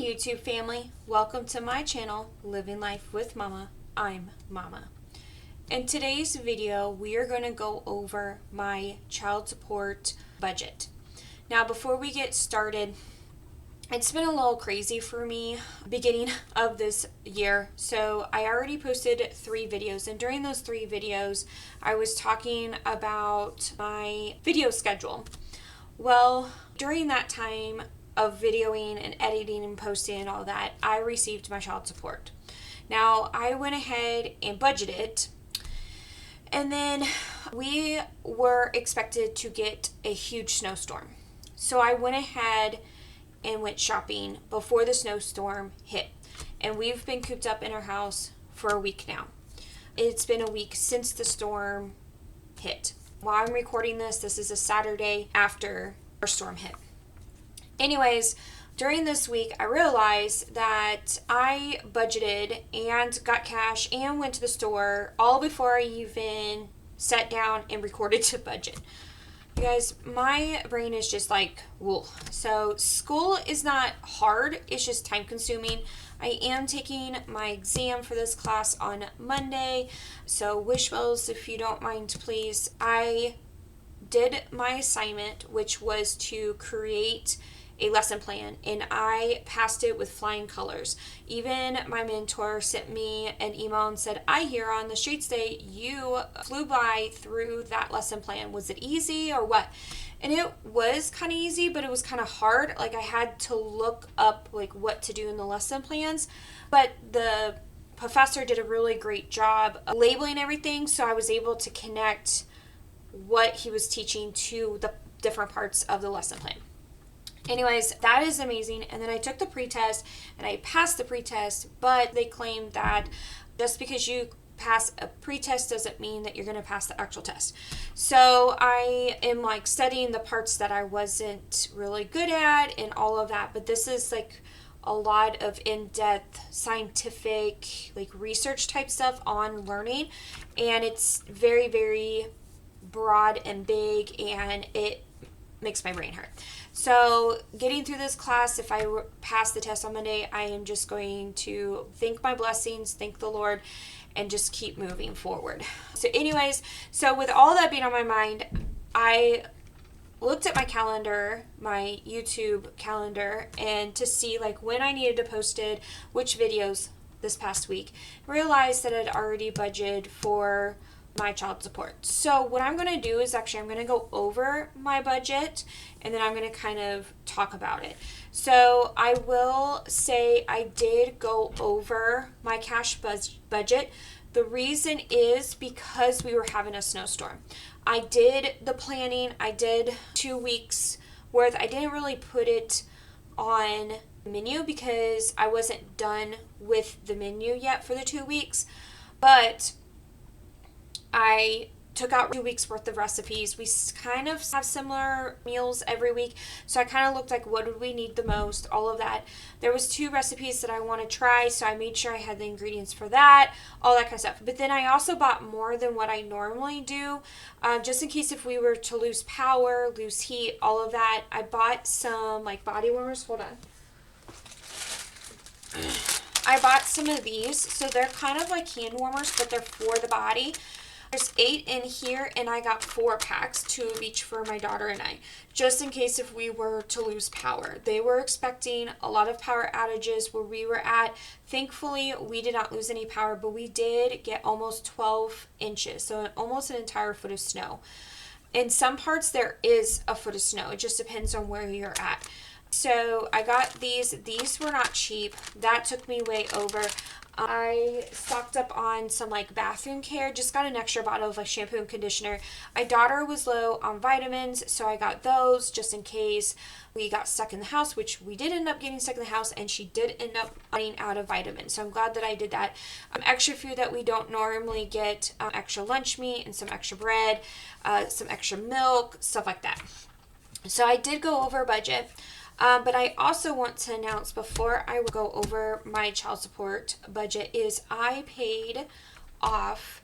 YouTube family, welcome to my channel, Living Life with Mama. I'm Mama. In today's video, we are going to go over my child support budget. Now, before we get started, it's been a little crazy for me beginning of this year. So I already posted 3 videos, and during those 3 videos, I was talking about my video schedule. Well, during that time of videoing and editing and posting and all that, I received my child support. Now, I went ahead and budgeted, and then we were expected to get a huge snowstorm. So I went ahead and went shopping before the snowstorm hit. And we've been cooped up in our house for a week now. It's been a week since the storm hit. While I'm recording this is a Saturday after our storm hit. Anyways, during this week, I realized that I budgeted and got cash and went to the store all before I even sat down and recorded to budget. You guys, my brain is just like wool. So school is not hard, it's just time consuming. I am taking my exam for this class on Monday, so wish wells if you don't mind, please. I did my assignment, which was to create a lesson plan, and I passed it with flying colors. Even my mentor sent me an email and said, I hear on the streets day you flew by through that lesson plan. Was it easy or what? And it was kind of easy, but it was kind of hard. Like, I had to look up like what to do in the lesson plans, but the professor did a really great job of labeling everything, so I was able to connect what he was teaching to the different parts of the lesson plan. Anyways, that is amazing. And then I took the pretest and I passed the pretest, but they claimed that just because you pass a pretest doesn't mean that you're going to pass the actual test. So I am like studying the parts that I wasn't really good at and all of that, but this is like a lot of in-depth scientific like research type stuff on learning, and it's very, very broad and big, and it makes my brain hurt. So getting through this class, if I pass the test on Monday, I am just going to thank my blessings, thank the Lord, and just keep moving forward. So anyways, so with all that being on my mind, I looked at my calendar, my YouTube calendar, and to see like when I needed to post it, which videos this past week, realized that I'd already budgeted for my child support. So what I'm going to do is actually I'm going to go over my budget, and then I'm going to kind of talk about it. So I will say I did go over my cash budget. The reason is because we were having a snowstorm. I did the planning. I did 2 weeks worth. I didn't really put it on the menu because I wasn't done with the menu yet for the 2 weeks, but I took out 2 weeks worth of recipes. We kind of have similar meals every week, so I kind of looked like what would we need the most, all of that. There was 2 recipes that I want to try, so I made sure I had the ingredients for that, all that kind of stuff. But then I also bought more than what I normally do, just in case if we were to lose power, lose heat, all of that. I bought some like body warmers. Hold on. I bought some of these, so they're kind of like hand warmers, but they're for the body. There's 8 in here, and I got 4 packs, 2 of each for my daughter and I, just in case if we were to lose power. They were expecting a lot of power outages where we were at. Thankfully, we did not lose any power, but we did get almost 12 inches, so almost an entire foot of snow. In some parts, there is a foot of snow. It just depends on where you're at. So I got these. These were not cheap. That took me way over. I stocked up on some like bathroom care, just got an extra bottle of like shampoo and conditioner. My daughter was low on vitamins, so I got those just in case we got stuck in the house, which we did end up getting stuck in the house, and she did end up running out of vitamins. So I'm glad that I did that. Extra food that we don't normally get, extra lunch meat and some extra bread, some extra milk, stuff like that. So I did go over budget. But I also want to announce before I go over my child support budget is I paid off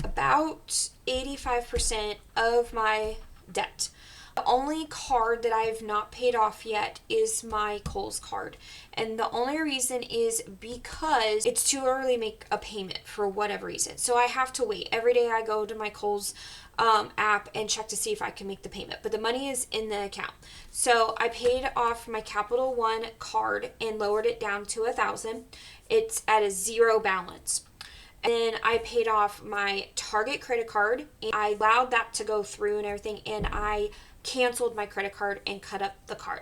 about 85% of my debt. The only card that I have not paid off yet is my Kohl's card. And the only reason is because it's too early to make a payment for whatever reason. So I have to wait. Every day I go to my Kohl's app and check to see if I can make the payment. But the money is in the account. So I paid off my Capital One card and lowered it down to $1,000. It's at a zero balance. And then I paid off my Target credit card, and I allowed that to go through and everything, and I canceled my credit card and cut up the card.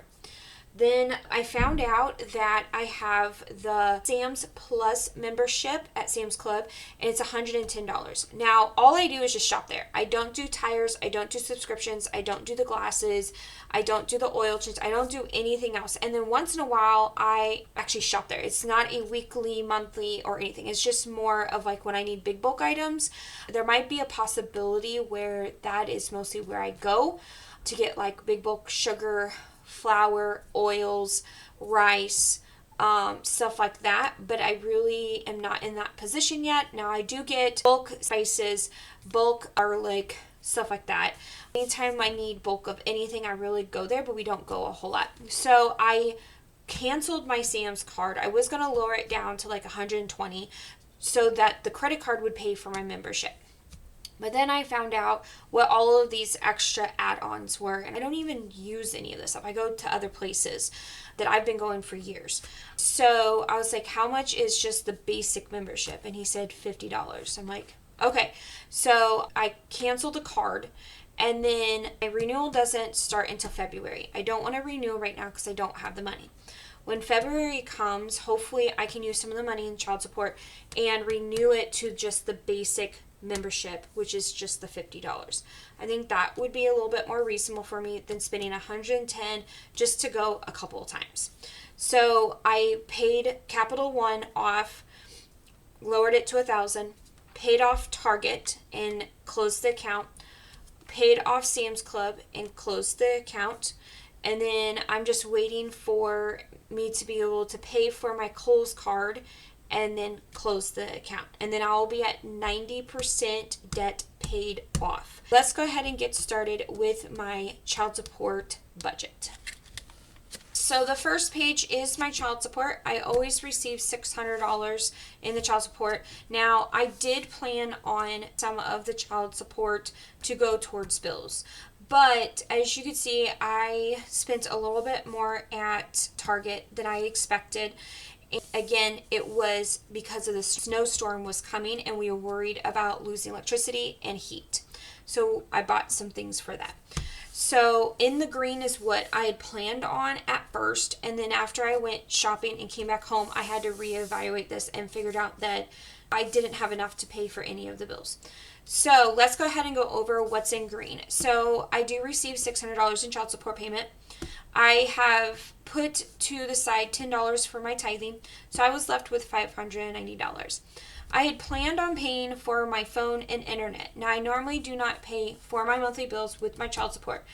Then I found out that I have the Sam's Plus membership at Sam's Club, and it's $110. Now, all I do is just shop there. I don't do tires. I don't do subscriptions. I don't do the glasses. I don't do the oil change. I don't do anything else. And then once in a while, I actually shop there. It's not a weekly, monthly, or anything. It's just more of like when I need big bulk items. There might be a possibility where that is mostly where I go to get like big bulk sugar, flour, oils, rice, stuff like that, but I really am not in that position yet. Now I do get bulk spices, bulk garlic, stuff like that. Anytime I need bulk of anything, I really go there, but we don't go a whole lot. So I canceled my Sam's card. I was going to lower it down to like $120 so that the credit card would pay for my membership. But then I found out what all of these extra add-ons were, and I don't even use any of this stuff. I go to other places that I've been going for years. So I was like, how much is just the basic membership? And he said $50. I'm like, okay. So I canceled the card, and then my renewal doesn't start until February. I don't want to renew right now because I don't have the money. When February comes, hopefully I can use some of the money in child support and renew it to just the basic membership, which is just the $50. I think that would be a little bit more reasonable for me than spending $110 just to go a couple of times. So I paid Capital One off, lowered it to $1,000, paid off Target and closed the account, paid off Sam's Club and closed the account, and then I'm just waiting for me to be able to pay for my Kohl's card and then close the account. And then I'll be at 90% debt paid off. Let's go ahead and get started with my child support budget. So the first page is my child support. I always receive $600 in the child support. Now, I did plan on some of the child support to go towards bills. But as you can see, I spent a little bit more at Target than I expected. Again, it was because of the snowstorm was coming and we were worried about losing electricity and heat. So I bought some things for that. So in the green is what I had planned on at first. And then after I went shopping and came back home, I had to reevaluate this and figured out that I didn't have enough to pay for any of the bills. So let's go ahead and go over what's in green. So I do receive $600 in child support payment. I have put to the side $10 for my tithing, so I was left with $590. I had planned on paying for my phone and internet. Now, I normally do not pay for my monthly bills with my child support,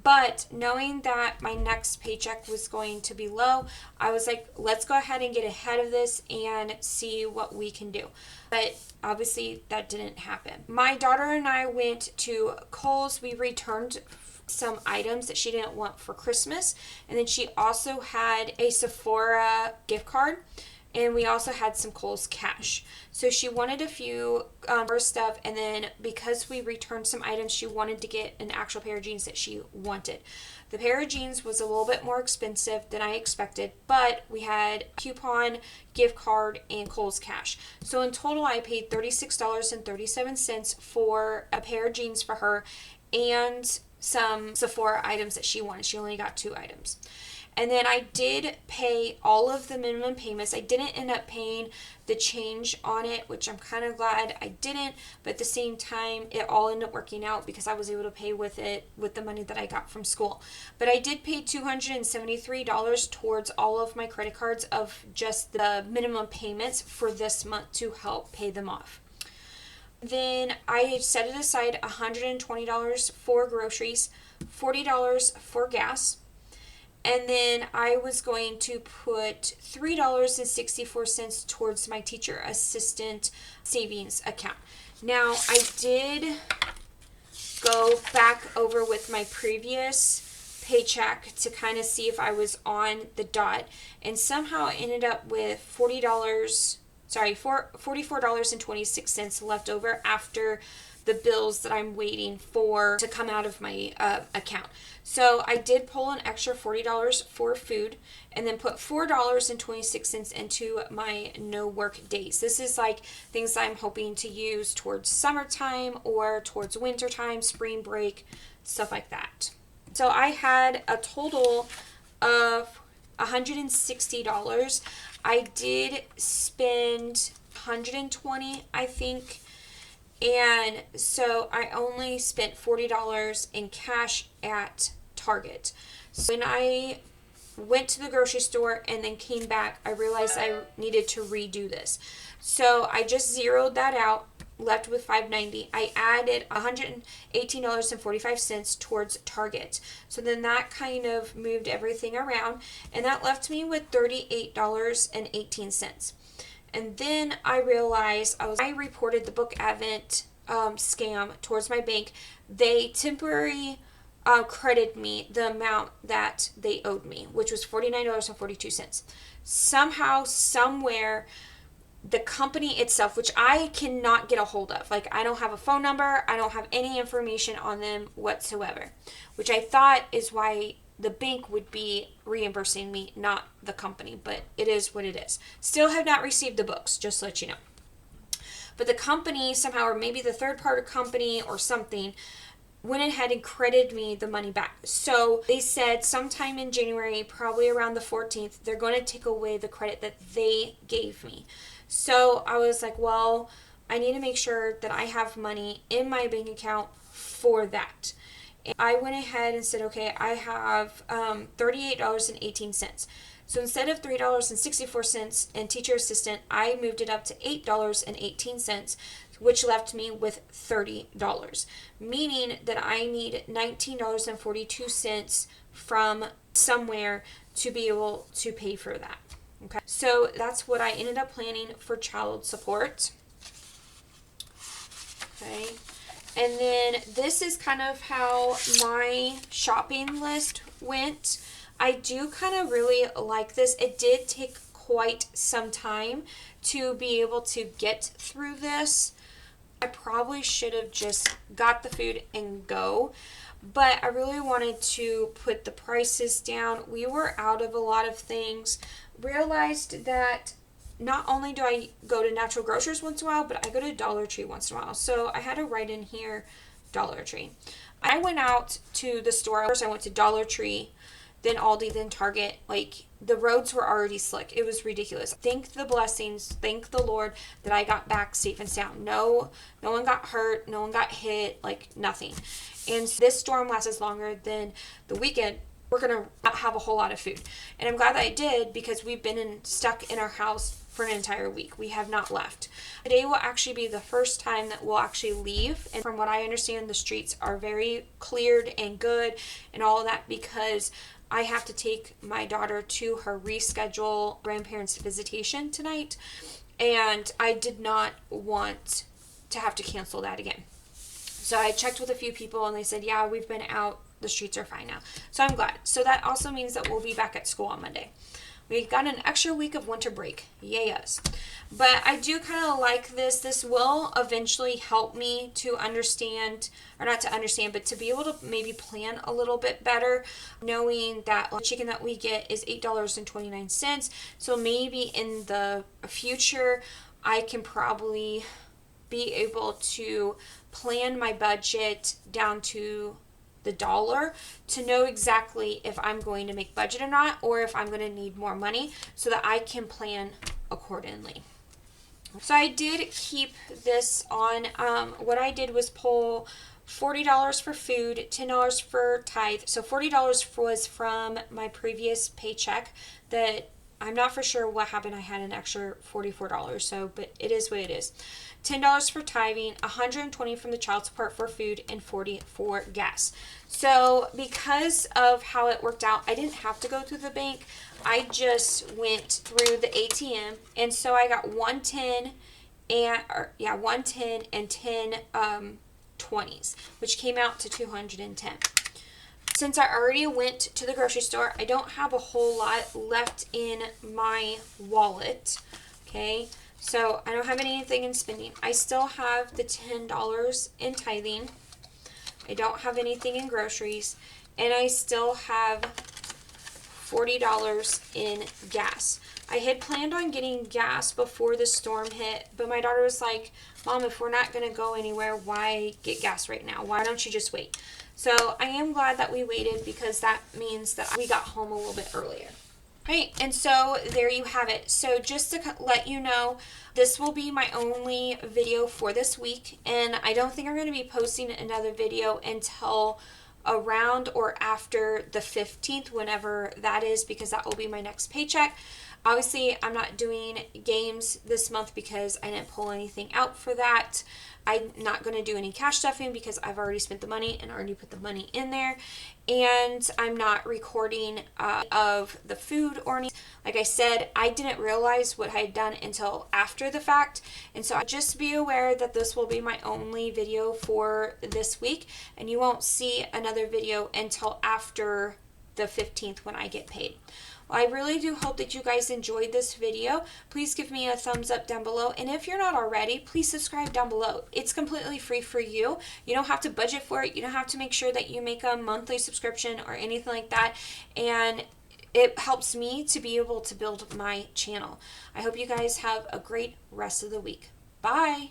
but knowing that my next paycheck was going to be low, I was like, let's go ahead and get ahead of this and see what we can do. But obviously, that didn't happen. My daughter and I went to Kohl's. We returned some items that she didn't want for Christmas, and then she also had a Sephora gift card, and we also had some Kohl's cash. So she wanted a few stuff, and then because we returned some items, she wanted to get an actual pair of jeans that she wanted. The pair of jeans was a little bit more expensive than I expected, but we had a coupon, gift card, and Kohl's cash. So in total, I paid $36.37 for a pair of jeans for her and some Sephora items that she wanted. She only got 2 items. And then I did pay all of the minimum payments. I didn't end up paying the change on it, which I'm kind of glad I didn't. But at the same time, it all ended up working out because I was able to pay with it with the money that I got from school. But I did pay $273 towards all of my credit cards of just the minimum payments for this month to help pay them off. Then I set it aside $120 for groceries, $40 for gas, and then I was going to put $3.64 towards my teacher assistant savings account. Now, I did go back over with my previous paycheck to kind of see if I was on the dot, and somehow I ended up with $44.26 left over after the bills that I'm waiting for to come out of my account. So I did pull an extra $40 for food and then put $4.26 into my no work days. This is like things I'm hoping to use towards summertime or towards wintertime, spring break, stuff like that. So I had a total of $160. I did spend $120, I think. And so I only spent $40 in cash at Target. So when I went to the grocery store and then came back, I realized I needed to redo this. So I just zeroed that out, left with $5.90. I added $118.45 towards Target. So then that kind of moved everything around, and that left me with $38.18. And then I realized I reported the Book Advent scam towards my bank. They temporarily credited me the amount that they owed me, which was $49.42. Somehow, somewhere, the company itself, which I cannot get a hold of, like I don't have a phone number, I don't have any information on them whatsoever, which I thought is why the bank would be reimbursing me, not the company, but it is what it is. Still have not received the books, just to let you know. But the company somehow, or maybe the third party company or something, went ahead and credited me the money back. So they said sometime in January, probably around the 14th, they're going to take away the credit that they gave me. So I was like, well, I need to make sure that I have money in my bank account for that. I went ahead and said, okay, I have $38.18. So instead of $3.64 and teacher assistant, I moved it up to $8.18, which left me with $30, meaning that I need $19.42 from somewhere to be able to pay for that. Okay, so that's what I ended up planning for child support. Okay. And then this is kind of how my shopping list went. I do kind of really like this. It did take quite some time to be able to get through this. I probably should have just got the food and go, but I really wanted to put the prices down. We were out of a lot of things. Realized that not only do I go to Natural Grocers once in a while, but I go to Dollar Tree once in a while. So I had to write in here Dollar Tree. I went out to the store. First I went to Dollar Tree, then Aldi, then Target. Like, the roads were already slick. It was ridiculous. Thank the blessings, thank the Lord that I got back safe and sound. No one got hurt, no one got hit, like nothing. And this storm lasts longer than the weekend. We're going to not have a whole lot of food. And I'm glad that I did, because we've been stuck in our house for an entire week. We have not left. Today will actually be the first time that we'll actually leave. And from what I understand, the streets are very cleared and good and all of that, because I have to take my daughter to her reschedule grandparents' visitation tonight. And I did not want to have to cancel that again. So I checked with a few people and they said, yeah, we've been out. The streets are fine now. So I'm glad. So that also means that we'll be back at school on Monday. We got an extra week of winter break. Yay us. But I do kind of like this. This will eventually help me to understand, or not to understand, but to be able to maybe plan a little bit better, knowing that the chicken that we get is $8.29. So maybe in the future, I can probably be able to plan my budget down to the dollar to know exactly if I'm going to make budget or not, or if I'm going to need more money, so that I can plan accordingly. So I did keep this on. What I did was pull $40 for food, $10 for tithe. So $40 was from my previous paycheck that I'm not for sure what happened. I had an extra $44, so, but it is what it is. $10 for tithing, $120 from the child support for food, and $40 for gas. So because of how it worked out, I didn't have to go through the bank. I just went through the ATM, and so I got $110 and $10 20s, which came out to $210. Since I already went to the grocery store, I don't have a whole lot left in my wallet. Okay, so I don't have anything in spending. I still have the $10 in tithing. I don't have anything in groceries, and I still have $40 in gas. I had planned on getting gas before the storm hit, but my daughter was like, Mom, if we're not going to go anywhere, why get gas right now? Why don't you just wait? So I am glad that we waited, because that means that we got home a little bit earlier. Right, and so there you have it. So just to let you know, this will be my only video for this week, and I don't think I'm going to be posting another video until around or after the 15th, whenever that is, because that will be my next paycheck. Obviously, I'm not doing games this month because I didn't pull anything out for that. I'm not going to do any cash stuffing because I've already spent the money and already put the money in there. And I'm not recording of the food or anything. Like I said, I didn't realize what I had done until after the fact. And so just be aware that this will be my only video for this week. And you won't see another video until after the 15th when I get paid. I really do hope that you guys enjoyed this video. Please give me a thumbs up down below. And if you're not already, please subscribe down below. It's completely free for you. You don't have to budget for it. You don't have to make sure that you make a monthly subscription or anything like that. And it helps me to be able to build my channel. I hope you guys have a great rest of the week. Bye.